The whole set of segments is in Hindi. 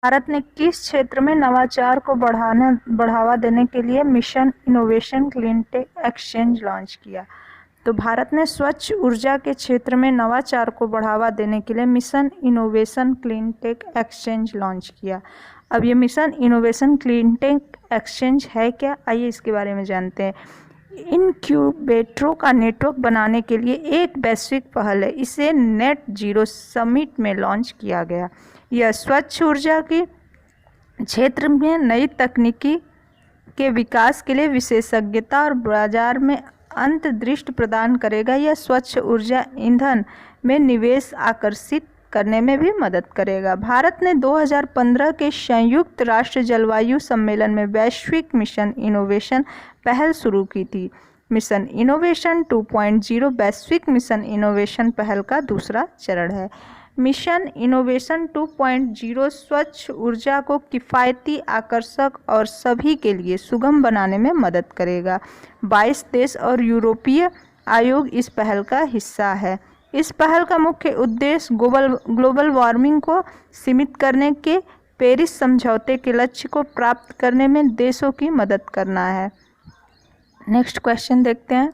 भारत ने किस क्षेत्र में नवाचार को बढ़ावा देने के लिए mission innovation clean tech exchange launch किया? तो भारत ने स्वच्छ ऊर्जा के क्षेत्र में नवाचार को बढ़ावा देने के लिए mission innovation clean tech exchange launch किया। अब ये mission innovation clean tech exchange है क्या, आइए इसके बारे में जानते हैं। इनक्यूबेटरों का नेटवर्क बनाने के लिए एक वैश्विक पहल है। इसे नेट जीरो समिट में लॉन्च किया गया। यह स्वच्छ ऊर्जा के क्षेत्र में नई तकनीकी के विकास के लिए विशेषज्ञता और बाजार में अंतर्दृष्टि प्रदान करेगा। यह स्वच्छ ऊर्जा ईंधन में निवेश आकर्षित करने में भी मदद करेगा। भारत ने 2015 के संयुक्त राष्ट्र जलवायु सम्मेलन में वैश्विक मिशन इनोवेशन पहल शुरू की थी। मिशन इनोवेशन 2.0 वैश्विक मिशन इनोवेशन पहल का दूसरा चरण है। मिशन इनोवेशन 2.0 स्वच्छ ऊर्जा को किफ़ायती, आकर्षक और सभी के लिए सुगम बनाने में मदद करेगा। 22 देश और यूरोपीय आयोग इस पहल का हिस्सा है। इस पहल का मुख्य उद्देश्य ग्लोबल वार्मिंग को सीमित करने के पेरिस समझौते के लक्ष्य को प्राप्त करने में देशों की मदद करना है। नेक्स्ट क्वेश्चन देखते हैं।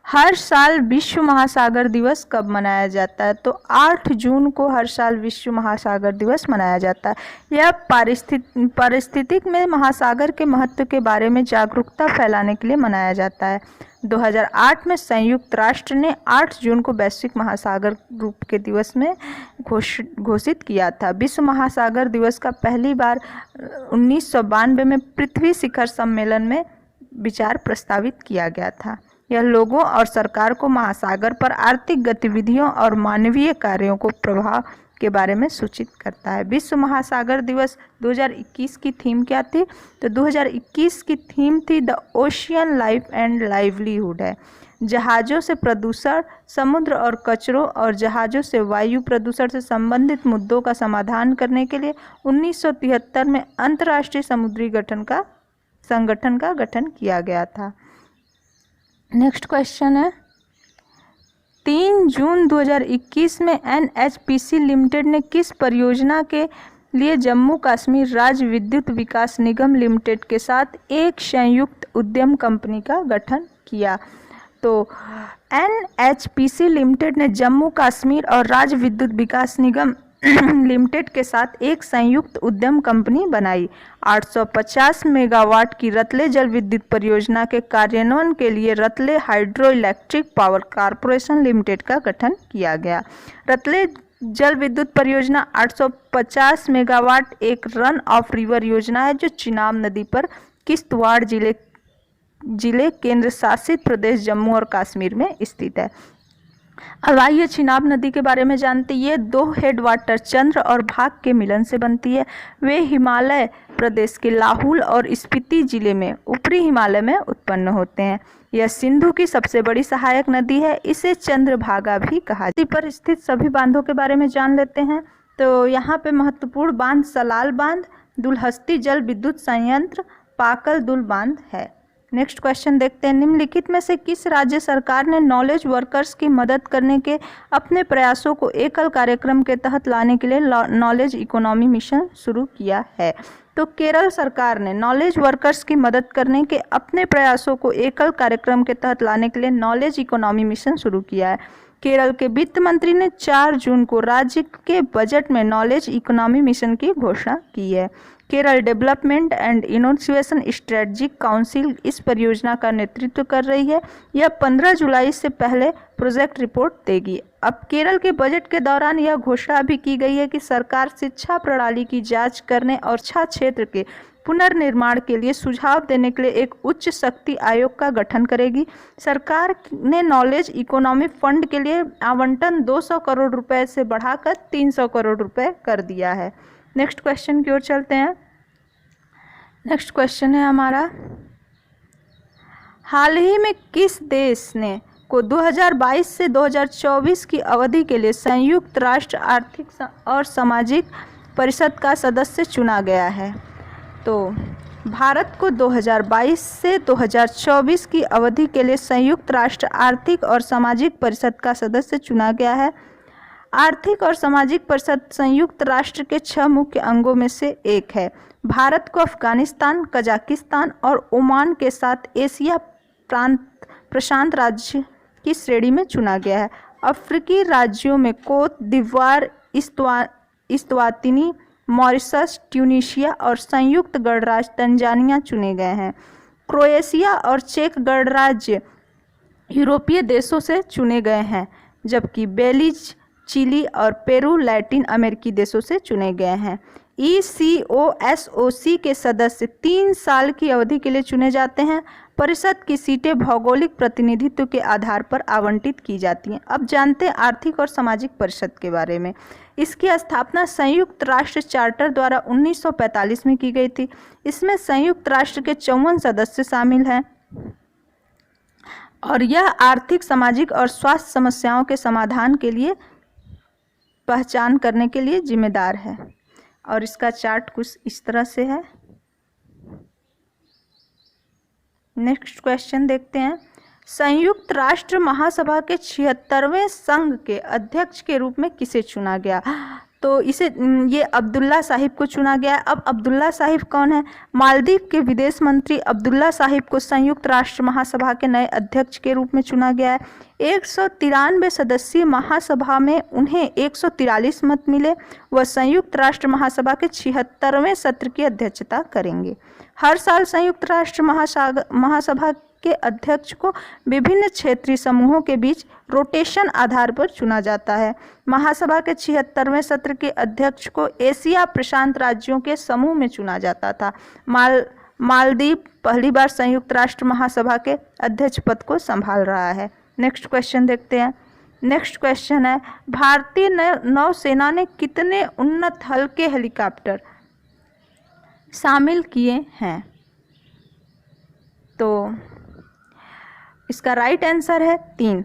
हर साल विश्व महासागर दिवस कब मनाया जाता है? तो 8 जून को हर साल विश्व महासागर दिवस मनाया जाता है। यह पारिस्थितिक में महासागर के महत्व के बारे में जागरूकता फैलाने के लिए मनाया जाता है। 2008 में संयुक्त राष्ट्र ने 8 जून को वैश्विक महासागर रूप के दिवस में घोषित किया था। विश्व महासागर दिवस का पहली बार 1992 में पृथ्वी शिखर सम्मेलन में विचार प्रस्तावित किया गया था। यह लोगों और सरकार को महासागर पर आर्थिक गतिविधियों और मानवीय कार्यों को प्रभाव के बारे में सूचित करता है। विश्व महासागर दिवस 2021 की थीम क्या थी? तो 2021 की थीम थी the ocean life and livelihood है। जहाज़ों से प्रदूषण, समुद्र और कचरों और जहाज़ों से वायु प्रदूषण से संबंधित मुद्दों का समाधान करने के लिए 1973 में अंतर्राष्ट्रीय समुद्री संगठन का गठन किया गया था। नेक्स्ट क्वेश्चन है। 3 जून 2021 में NHPC लिमिटेड ने किस परियोजना के लिए जम्मू कश्मीर राज्य विद्युत विकास निगम लिमिटेड के साथ एक संयुक्त उद्यम कंपनी का गठन किया? तो NHPC लिमिटेड ने जम्मू कश्मीर और राज्य विद्युत विकास निगम लिमिटेड के साथ एक संयुक्त उद्यम कंपनी बनाई। 850 मेगावाट की रतले जल विद्युत परियोजना के कार्यान्वयन के लिए Ratle hydro electric power corporation limited का गठन किया गया। रतले जल विद्युत परियोजना 850 मेगावाट एक रन ऑफ रिवर योजना है जो चिनाब नदी पर किश्तवाड़ जिले केंद्र शासित प्रदेश जम्मू और कश्मीर में स्थित है। अब आइए चिनाब नदी के बारे में जानते हैं। ये 2 हेडवाटर चंद्र और भाग के मिलन से बनती है। वे हिमालय प्रदेश के लाहौल और स्पीति जिले में ऊपरी हिमालय में उत्पन्न होते हैं। यह सिंधु की सबसे बड़ी सहायक नदी है। इसे चंद्रभागा भी कहा जाता है। नदी पर स्थित सभी बांधों के बारे में जान लेते हैं। तो यहाँ पे महत्वपूर्ण बांध सलाल बांध, दुलहस्ती जल विद्युत संयंत्र, पाकल दुल बांध है। नेक्स्ट क्वेश्चन देखते हैं। निम्नलिखित में से किस राज्य सरकार ने नॉलेज वर्कर्स की मदद करने के अपने प्रयासों को एकल कार्यक्रम के तहत लाने के लिए नॉलेज इकोनॉमी मिशन शुरू किया है? तो केरल सरकार ने नॉलेज वर्कर्स की मदद करने के अपने प्रयासों को एकल कार्यक्रम के तहत लाने के लिए नॉलेज इकोनॉमी मिशन शुरू किया है। केरल के वित्त मंत्री ने 4 जून को राज्य के बजट में नॉलेज इकोनॉमी मिशन की घोषणा की है। Kerala development and innovation strategic council इस परियोजना का नेतृत्व कर रही है। यह 15 जुलाई से पहले प्रोजेक्ट रिपोर्ट देगी। अब केरल के बजट के दौरान यह घोषणा भी की गई है कि सरकार शिक्षा प्रणाली की जांच करने और शिक्षा क्षेत्र के पुनर्निर्माण के लिए सुझाव देने के लिए एक उच्च शक्ति आयोग का गठन करेगी। सरकार ने नॉलेज इकोनॉमी फंड के लिए आवंटन 200 करोड़ रुपए से बढ़ाकर 300 करोड़ रुपए कर दिया है। नेक्स्ट क्वेश्चन की ओर चलते हैं। नेक्स्ट क्वेश्चन है हमारा, हाल ही में किस देश ने को 2022 से 2024 की अवधि के लिए संयुक्त राष्ट्र आर्थिक और सामाजिक परिषद का सदस्य चुना गया है? तो भारत को 2022 से 2024 की अवधि के लिए संयुक्त राष्ट्र आर्थिक और सामाजिक परिषद का सदस्य चुना गया है। आर्थिक और सामाजिक परिषद संयुक्त राष्ट्र के 6 मुख्य अंगों में से एक है। भारत को अफगानिस्तान, कजाकिस्तान और ओमान के साथ एशिया प्रशांत राज्य की श्रेणी में चुना गया है। अफ्रीकी राज्यों में कोत दिवार, इस्वातिनी, मॉरिशस, ट्यूनीशिया और संयुक्त गणराज्य तंजानिया चुने गए हैं। क्रोएशिया और चेक गणराज्य यूरोपीय देशों से चुने गए हैं, जबकि बेलीज, चिली और पेरू लैटिन अमेरिकी देशों से चुने गए हैं। ECOSOC के सदस्य 3 साल की अवधि के लिए चुने जाते हैं। परिषद की सीटें भौगोलिक प्रतिनिधित्व के आधार पर आवंटित की जाती हैं। अब जानते हैं आर्थिक और सामाजिक परिषद के बारे में। इसकी स्थापना संयुक्त राष्ट्र चार्टर द्वारा 1945 में की गई थी। इसमें संयुक्त राष्ट्र के 54 सदस्य शामिल हैं और यह आर्थिक, सामाजिक और स्वास्थ्य समस्याओं के समाधान के लिए पहचान करने के लिए जिम्मेदार है। और इसका चार्ट कुछ इस तरह से है। नेक्स्ट क्वेश्चन देखते हैं। संयुक्त राष्ट्र महासभा के 76वें संघ के अध्यक्ष के रूप में किसे चुना गया? तो ये अब्दुल्ला साहिब को चुना गया। अब अब्दुल्ला साहिब कौन है? मालदीव के विदेश मंत्री अब्दुल्ला साहिब को संयुक्त राष्ट्र महासभा के नए अध्यक्ष के रूप में चुना गया है। 193 सदस्यीय महासभा में उन्हें 143 मत मिले। वह संयुक्त राष्ट्र महासभा के 76वें सत्र की अध्यक्षता करेंगे। हर साल संयुक्त राष्ट्र महासभा के अध्यक्ष को विभिन्न क्षेत्रीय समूहों के बीच रोटेशन आधार पर चुना जाता है। महासभा के 76वें सत्र के अध्यक्ष को एशिया प्रशांत राज्यों के समूह में चुना जाता था। मालदीव पहली बार संयुक्त राष्ट्र महासभा के अध्यक्ष पद को संभाल रहा है। नेक्स्ट क्वेश्चन देखते हैं। नेक्स्ट क्वेश्चन है, भारतीय नौसेना ने कितने उन्नत हल्के हेलीकॉप्टर शामिल किए हैं? तो इसका राइट आंसर है 3।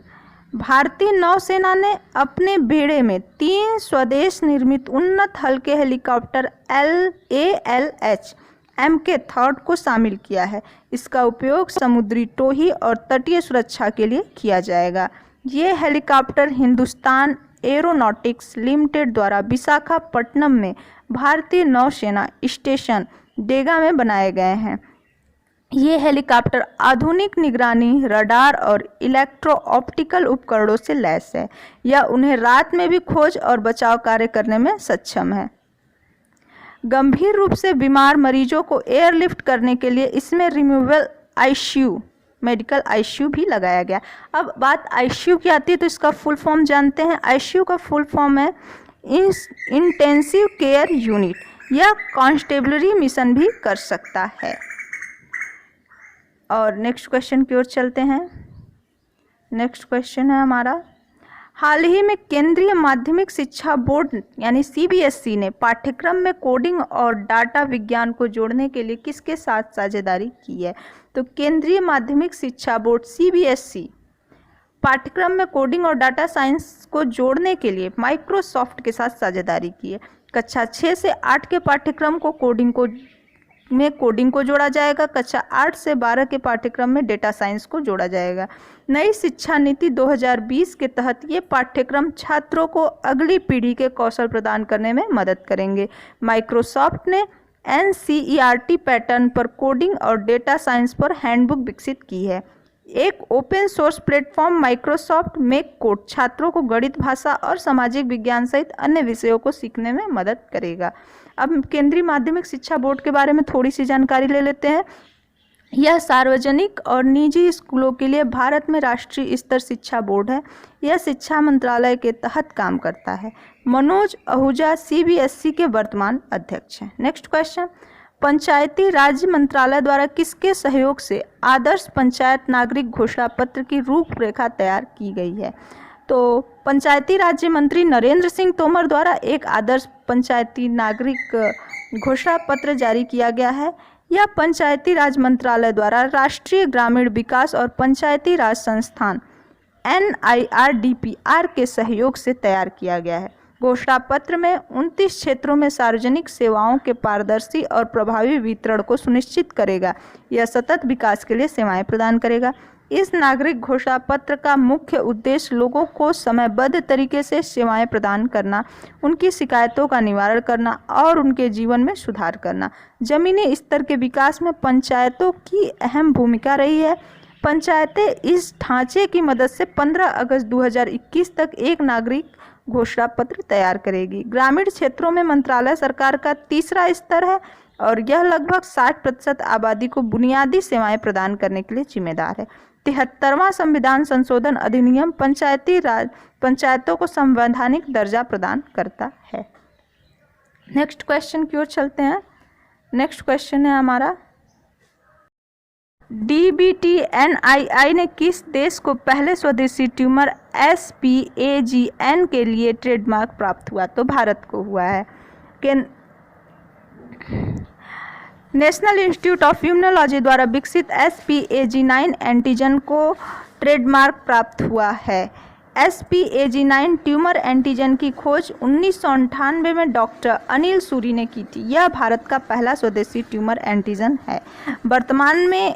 भारतीय नौसेना ने अपने बेड़े में 3 स्वदेश निर्मित उन्नत हल्के हेलीकॉप्टर ALH MK3 को शामिल किया है। इसका उपयोग समुद्री टोही और तटीय सुरक्षा के लिए किया जाएगा। ये हेलीकॉप्टर हिंदुस्तान एरोनॉटिक्स लिमिटेड द्वारा विशाखापट्टनम में भारतीय नौसेना स्टेशन डेगा में बनाए गए हैं। ये हेलीकॉप्टर आधुनिक निगरानी, रडार और इलेक्ट्रो ऑप्टिकल उपकरणों से लैस है। यह उन्हें रात में भी खोज और बचाव कार्य करने में सक्षम है। गंभीर रूप से बीमार मरीजों को एयरलिफ्ट करने के लिए इसमें रिमूवेबल ICU, मेडिकल ICU भी लगाया गया। अब बात ICU की आती है तो इसका फुल फॉर्म जानते हैं। ICU का फुल फॉर्म है इंटेंसिव केयर यूनिट। यह कॉन्स्टेबलरी मिशन भी कर सकता है। और नेक्स्ट क्वेश्चन की ओर चलते हैं। नेक्स्ट क्वेश्चन है हमारा, हाल ही में केंद्रीय माध्यमिक शिक्षा बोर्ड यानी CBSE ने पाठ्यक्रम में कोडिंग और डाटा विज्ञान को जोड़ने के लिए किसके साथ साझेदारी की है? तो केंद्रीय माध्यमिक शिक्षा बोर्ड CBSE पाठ्यक्रम में कोडिंग और डाटा साइंस को जोड़ने के लिए माइक्रोसॉफ्ट के साथ साझेदारी की है। कक्षा 6 से 8 के पाठ्यक्रम को कोडिंग को जोड़ा जाएगा। कक्षा 8 से 12 के पाठ्यक्रम में डेटा साइंस को जोड़ा जाएगा। नई शिक्षा नीति 2020 के तहत ये पाठ्यक्रम छात्रों को अगली पीढ़ी के कौशल प्रदान करने में मदद करेंगे। माइक्रोसॉफ्ट ने NCERT पैटर्न पर कोडिंग और डेटा साइंस पर हैंडबुक विकसित की है। एक open source platform Microsoft make code छात्रों को गणित, भाषा और सामाजिक विज्ञान सहित अन्य विषयों को सीखने में मदद करेगा। अब केंद्रीय माध्यमिक शिक्षा बोर्ड के बारे में थोड़ी सी जानकारी ले लेते हैं। यह सार्वजनिक और निजी स्कूलों के लिए भारत में राष्ट्रीय स्तर शिक्षा बोर्ड है। यह शिक्षा मंत्रालय के तहत काम करता है। मनोज आहूजा CBSE के वर्तमान अध्यक्ष हैं। नेक्स्ट क्वेश्चन, पंचायती राज मंत्रालय द्वारा किसके सहयोग से आदर्श पंचायत नागरिक घोषणा पत्र की रूपरेखा तैयार की गई है? तो पंचायती राज्य मंत्री नरेंद्र सिंह तोमर द्वारा एक आदर्श पंचायती नागरिक घोषणा पत्र जारी किया गया है। यह पंचायती राज मंत्रालय द्वारा राष्ट्रीय ग्रामीण विकास और पंचायती राज संस्थान NIRDPR के सहयोग से तैयार किया गया है। घोषणा पत्र में 29 क्षेत्रों में सार्वजनिक सेवाओं के पारदर्शी और प्रभावी वितरण को सुनिश्चित करेगा। यह सतत विकास के लिए सेवाएं प्रदान करेगा। इस नागरिक घोषणा पत्र का मुख्य उद्देश्य लोगों को समयबद्ध तरीके से सेवाएं प्रदान करना, उनकी शिकायतों का निवारण करना और उनके जीवन में सुधार करना। जमीनी स्तर के विकास में पंचायतों की अहम भूमिका रही है। पंचायतें इस ढांचे की मदद से 15 अगस्त 2021 तक एक नागरिक घोषणा पत्र तैयार करेगी। ग्रामीण क्षेत्रों में मंत्रालय सरकार का तीसरा स्तर है और यह लगभग 60% आबादी को बुनियादी सेवाएं प्रदान करने के लिए जिम्मेदार है। 73वां संविधान संशोधन अधिनियम पंचायतों को संवैधानिक दर्जा प्रदान करता है। नेक्स्ट क्वेश्चन की ओर चलते हैं। नेक्स्ट क्वेश्चन है हमारा, DBTNII ने किस देश को पहले स्वदेशी ट्यूमर SPAGN के लिए ट्रेडमार्क प्राप्त हुआ? तो भारत को हुआ है। नेशनल इंस्टीट्यूट ऑफ इम्यूनोलॉजी द्वारा विकसित SPAG9 एंटीजन को ट्रेडमार्क प्राप्त हुआ है। SPAG9 ट्यूमर एंटीजन की खोज 1998 में डॉक्टर अनिल सूरी ने की थी। यह भारत का पहला स्वदेशी ट्यूमर एंटीजन है। वर्तमान में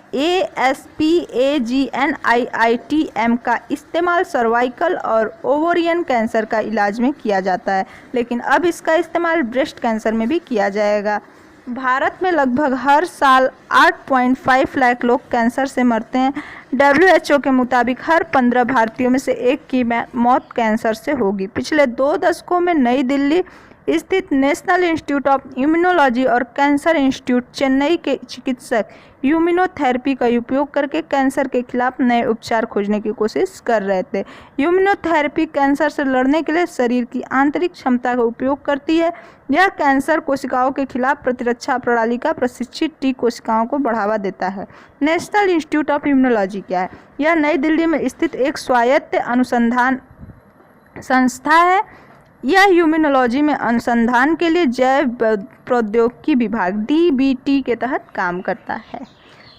SPAGNIITM का इस्तेमाल सर्वाइकल और ओवरियन कैंसर का इलाज में किया जाता है, लेकिन अब इसका इस्तेमाल ब्रेस्ट कैंसर में भी किया जाएगा। भारत में लगभग हर साल 8.5 लाख लोग कैंसर से मरते हैं। WHO के मुताबिक हर 15 भारतीयों में से एक की मौत कैंसर से होगी। पिछले 2 दशकों में नई दिल्ली स्थित नेशनल इंस्टीट्यूट ऑफ इम्यूनोलॉजी और कैंसर इंस्टीट्यूट चेन्नई के चिकित्सक इम्यूनोथेरेपी का उपयोग करके कैंसर के खिलाफ नए उपचार खोजने की कोशिश कर रहे थे। इम्यूनोथेरेपी कैंसर से लड़ने के लिए शरीर की आंतरिक क्षमता का उपयोग करती है। यह कैंसर कोशिकाओं के खिलाफ प्रतिरक्षा प्रणाली का प्रशिक्षित टी कोशिकाओं को बढ़ावा देता है। नेशनल इंस्टीट्यूट ऑफ इम्यूनोलॉजी क्या है? यह नई दिल्ली में स्थित एक स्वायत्त अनुसंधान संस्था है। यह इम्यूनोलॉजी में अनुसंधान के लिए जैव प्रौद्योगिकी विभाग DBT के तहत काम करता है।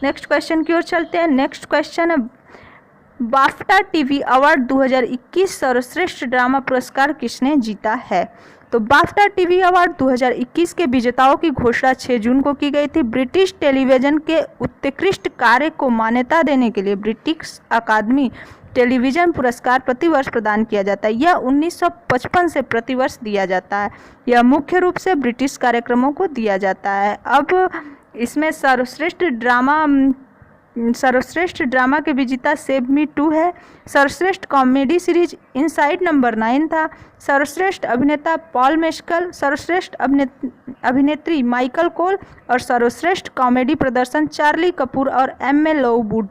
नेक्स्ट क्वेश्चन की ओर चलते हैं। नेक्स्ट क्वेश्चन है, बाफ्टा टीवी अवार्ड 2021 सर्वश्रेष्ठ ड्रामा पुरस्कार किसने जीता है? तो बाफ्टा टीवी अवार्ड 2021 के विजेताओं की घोषणा 6 जून को की गई थी। ब्रिटिश टेलीविजन के उत्कृष्ट कार्य को मान्यता देने के लिए ब्रिटिश अकादमी टेलीविज़न पुरस्कार प्रतिवर्ष प्रदान किया जाता है। यह 1955 से प्रतिवर्ष दिया जाता है। यह मुख्य रूप से ब्रिटिश कार्यक्रमों को दिया जाता है। अब इसमें सर्वश्रेष्ठ ड्रामा के विजेता सेव मी 2 है। सर्वश्रेष्ठ कॉमेडी सीरीज इनसाइड नंबर 9 था। सर्वश्रेष्ठ अभिनेता पॉल मेस्कल, सर्वश्रेष्ठ अभिनेत्री माइकल कोल और सर्वश्रेष्ठ कॉमेडी प्रदर्शन चार्ली कपूर और एम्मा लोववुड।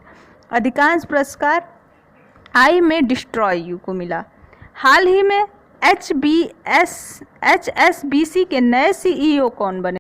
अधिकांश पुरस्कार आई में डिस्ट्रॉय यू को मिला। हाल ही में HSBC के नए CEO कौन बने?